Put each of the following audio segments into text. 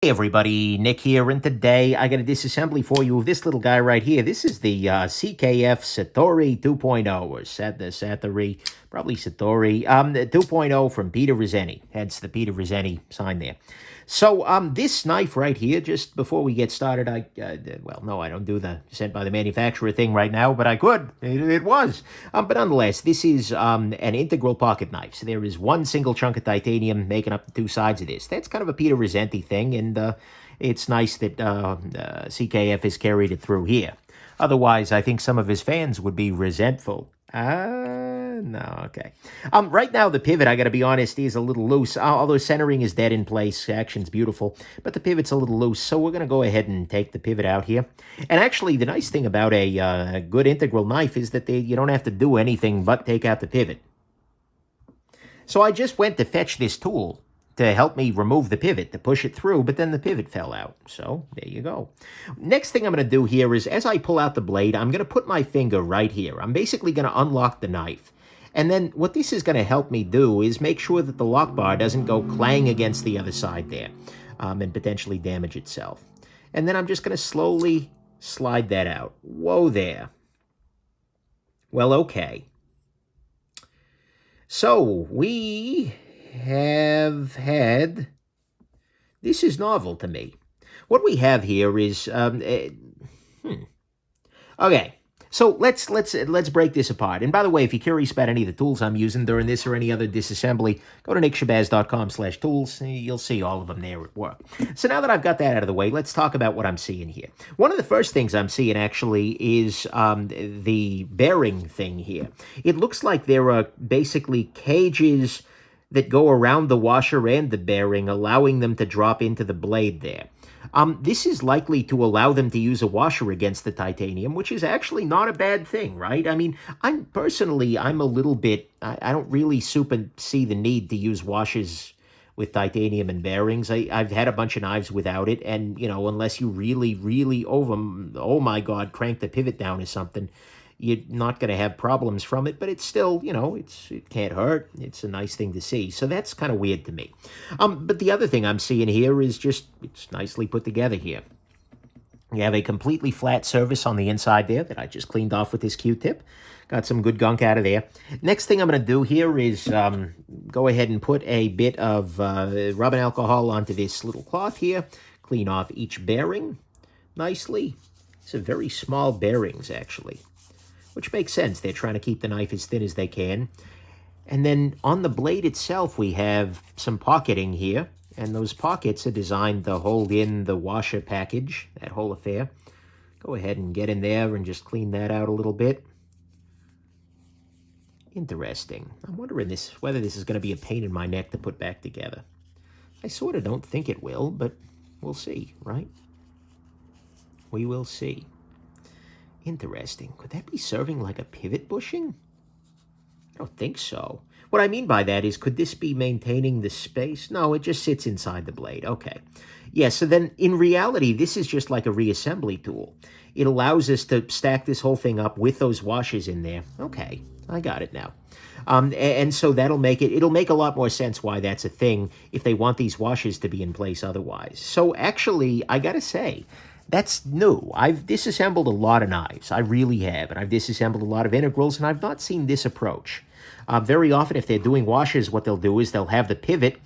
Hey everybody, Nick here, and today I got a disassembly for you of this little guy right here. This is the CKF Satori 2.0, or Satori, probably Satori, 2.0 from Peter Rassenti, hence the Peter Rassenti sign there. So this knife right here, just before we get started, well, no, I don't do the sent by the manufacturer thing right now, but I could. It was. But nonetheless, this is an integral pocket knife. So there is one single chunk of titanium making up the two sides of this. That's kind of a Peter Rassenti thing, and it's nice that CKF has carried it through here. Otherwise, I think some of his fans would be resentful. No, okay. Right now, the pivot, I got to be honest, is a little loose. Although centering is dead in place, action's beautiful, but the pivot's a little loose, so we're going to go ahead and take the pivot out here. And actually, the nice thing about a good integral knife is that you don't have to do anything but take out the pivot. So I just went to fetch this tool to help me remove the pivot, to push it through, but then the pivot fell out. So there you go. Next thing I'm going to do here is, as I pull out the blade, I'm going to put my finger right here. I'm basically going to unlock the knife. And then what this is going to help me do is make sure that the lock bar doesn't go clang against the other side there and potentially damage itself. And then I'm just going to slowly slide that out. Whoa there. Well, okay. So we have had, this is novel to me. What we have here is, okay. So let's break this apart. And by the way, if you're curious about any of the tools I'm using during this or any other disassembly, go to nickshabazz.com/tools. You'll see all of them there at work. So now that I've got that out of the way, let's talk about what I'm seeing here. One of the first things I'm seeing actually is the bearing thing here. It looks like there are basically cages that go around the washer and the bearing, allowing them to drop into the blade there. This is likely to allow them to use a washer against the titanium, which is actually not a bad thing, right? I mean, I'm a little bit, I don't really see the need to use washers with titanium and bearings. I've had a bunch of knives without it, and, you know, unless you really oh my God, crank the pivot down or something, you're not going to have problems from it, but it's still, you know, it can't hurt. It's a nice thing to see. So that's kind of weird to me. But the other thing I'm seeing here is just, it's nicely put together here. You have a completely flat surface on the inside there that I just cleaned off with this Q-tip. Got some good gunk out of there. Next thing I'm going to do here is go ahead and put a bit of rubbing alcohol onto this little cloth here. Clean off each bearing nicely. These are very small bearings, actually, which makes sense. They're trying to keep the knife as thin as they can. And then on the blade itself, we have some pocketing here. And those pockets are designed to hold in the washer package, that whole affair. Go ahead and get in there and just clean that out a little bit. Interesting. I'm wondering whether this is going to be a pain in my neck to put back together. I sort of don't think it will, but we'll see, right? We will see. Interesting. Could that be serving like a pivot bushing? I don't think so. What I mean by that is, could this be maintaining the space? No, it just sits inside the blade. Okay. Yeah, so then in reality, this is just like a reassembly tool. It allows us to stack this whole thing up with those washers in there. Okay, I got it now. And so it'll make a lot more sense why that's a thing if they want these washers to be in place otherwise. So actually, I gotta say, that's new. I've disassembled a lot of knives. I really have. And I've disassembled a lot of integrals, and I've not seen this approach. Very often, if they're doing washers, what they'll do is they'll have the pivot.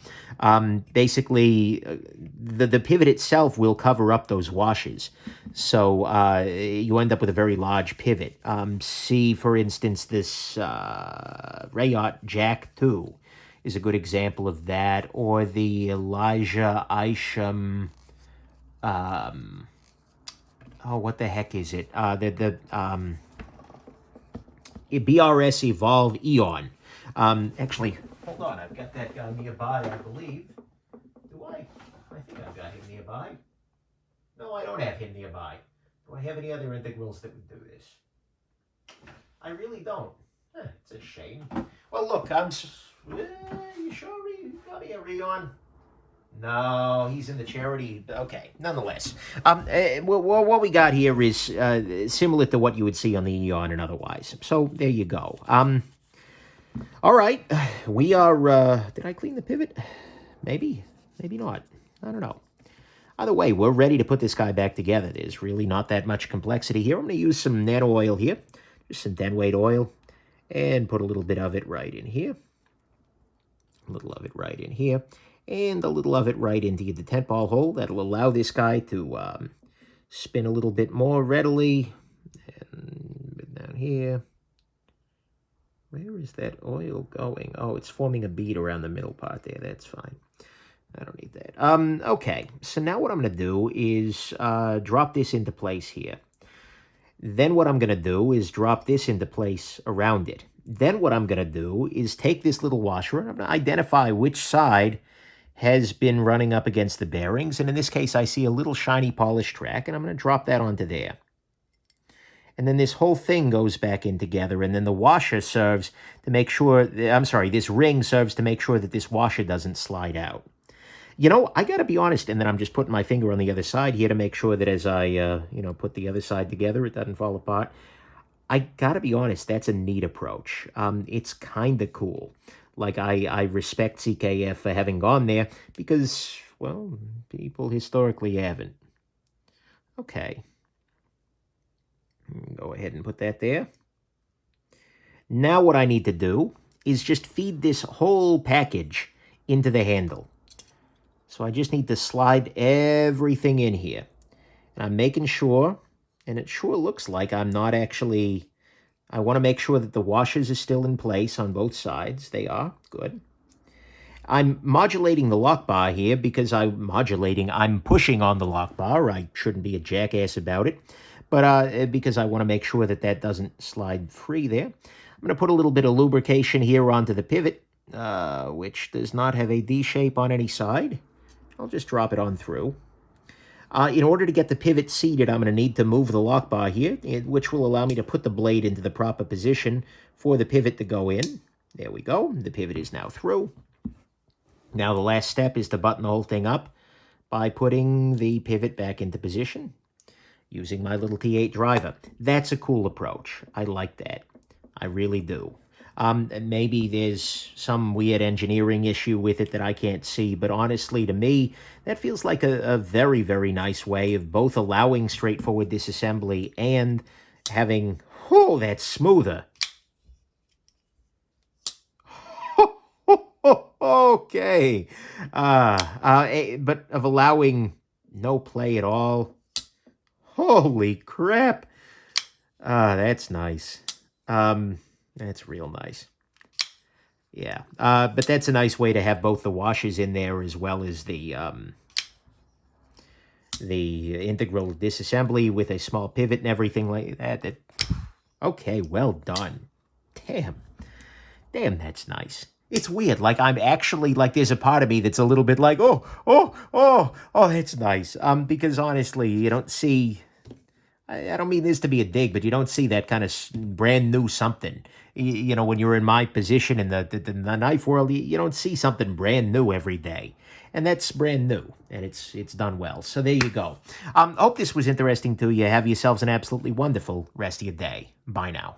Basically, the pivot itself will cover up those washers. So you end up with a very large pivot. See, for instance, this Rayot Jack 2 is a good example of that. Or the Elijah Isham... oh, what the heck is it? BRS Evolve Eon. Actually, hold on. I've got that guy nearby, I believe. Do I? I think I've got him nearby. No, I don't have him nearby. Do I have any other integrals that would do this? I really don't. It's a shame. Well, look, you sure you got me a Eon? No, he's in the charity. Okay, nonetheless. What we got here is similar to what you would see on the Eon and otherwise. So there you go. All right, we are... did I clean the pivot? Maybe. Maybe not. I don't know. Either way, we're ready to put this guy back together. There's really not that much complexity here. I'm going to use some nano oil here, just some dead weight oil, and put a little bit of it right in here. A little of it right in here, and a little of it right into the tent ball hole. That'll allow this guy to spin a little bit more readily. And down here. Where is that oil going? Oh, it's forming a bead around the middle part there. That's fine. I don't need that. Okay, so now what I'm going to do is drop this into place here. Then what I'm going to do is drop this into place around it. Then what I'm going to do is take this little washer, and I'm going to identify which side has been running up against the bearings. And in this case, I see a little shiny polished track, and I'm going to drop that onto there. And then this whole thing goes back in together, and then the washer serves to make sure, this ring serves to make sure that this washer doesn't slide out. You know, I got to be honest, and then I'm just putting my finger on the other side here to make sure that as I, put the other side together, it doesn't fall apart. I got to be honest, that's a neat approach. It's kind of cool. Like, I respect CKF for having gone there because, well, people historically haven't. Okay. Go ahead and put that there. Now what I need to do is just feed this whole package into the handle. So I just need to slide everything in here. And I'm making sure, and it sure looks like I'm not actually, I want to make sure that the washers are still in place on both sides. They are. Good. I'm modulating the lock bar here because I'm pushing on the lock bar. I shouldn't be a jackass about it. But because I want to make sure that that doesn't slide free there. I'm going to put a little bit of lubrication here onto the pivot, which does not have a D shape on any side. I'll just drop it on through. In order to get the pivot seated, I'm going to need to move the lock bar here, which will allow me to put the blade into the proper position for the pivot to go in. There we go. The pivot is now through. Now the last step is to button the whole thing up by putting the pivot back into position using my little T8 driver. That's a cool approach. I like that. I really do. Maybe there's some weird engineering issue with it that I can't see, but honestly, to me, that feels like a very, very nice way of both allowing straightforward disassembly and having, oh, that's smoother. Okay. But of allowing no play at all. Holy crap. That's nice. That's real nice. Yeah. But that's a nice way to have both the washers in there as well as the integral disassembly with a small pivot and everything like that. Okay, well done. Damn, that's nice. It's weird. Like, I'm actually, like, there's a part of me that's a little bit like, oh, that's nice. Because honestly, you don't see, I don't mean this to be a dig, but you don't see that kind of brand new something. You know, when you're in my position in the knife world, you don't see something brand new every day. And that's brand new, and it's done well. So there you go. Hope this was interesting to you. Have yourselves an absolutely wonderful rest of your day. Bye now.